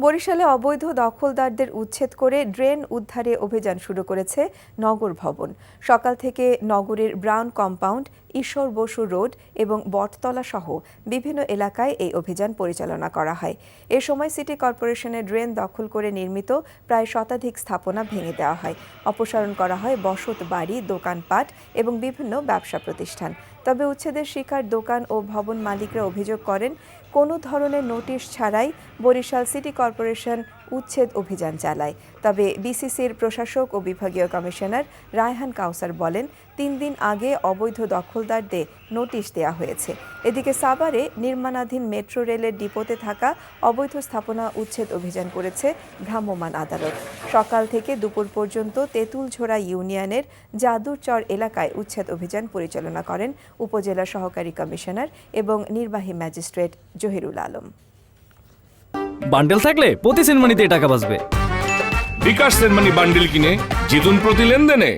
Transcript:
বরিশালে অবৈধ দখলদারদের উচ্ছেদ করে ড্রেন উদ্ধারে অভিযান শুরু করেছে নগর ভবন। সকাল থেকে নগরের ব্রাউন কম্পাউন্ড, ঈশ্বর বসু রোড এবং বটতলা সহ বিভিন্ন এলাকায় এই অভিযান পরিচালনা করা হয়। এ সময় সিটি কর্পোরেশনের ড্রেন দখল করে নির্মিত প্রায় শতাধিক স্থাপনা ভেঙে দেওয়া হয়। অপসারণ করা হয় বসত বাড়ি, দোকানপাট এবং বিভিন্ন ব্যবসা প্রতিষ্ঠান। তবে উচ্ছেদের শিকার দোকান ও ভবন মালিকরা অভিযোগ করেন, কোনো ধরনের নোটিশ ছাড়াই বরিশাল সিটি কর্পোরেশন উচ্ছেদ অভিযান চালায়। তবে বিসিসির প্রশাসক ও বিভাগীয় কমিশনার রায়হান কাউসার বলেন, ৩ দিন আগে অবৈধ দখলদারদের নোটিশ দেওয়া হয়েছে। এদিকে সাভারে নির্মাণাধীন মেট্রো রেলের ডিপোতে থাকা অবৈধ স্থাপনা উচ্ছেদ অভিযান করেছে ভ্রাম্যমাণ আদালত। সকাল থেকে দুপুর পর্যন্ত তেঁতুলঝোড়া ইউনিয়নের যাদুরচর এলাকায় উচ্ছেদ অভিযান পরিচালনা করেন উপজেলা সহকারী কমিশনার এবং নির্বাহী ম্যাজিস্ট্রেট জহিরুল আলম। বান্ডেল থাকলে প্রতি সেনমানিতে টাকা বাঁচবে। বিকাশ সেনমানি বান্ডেল কিনে জিতুন প্রতি লেনদেনে।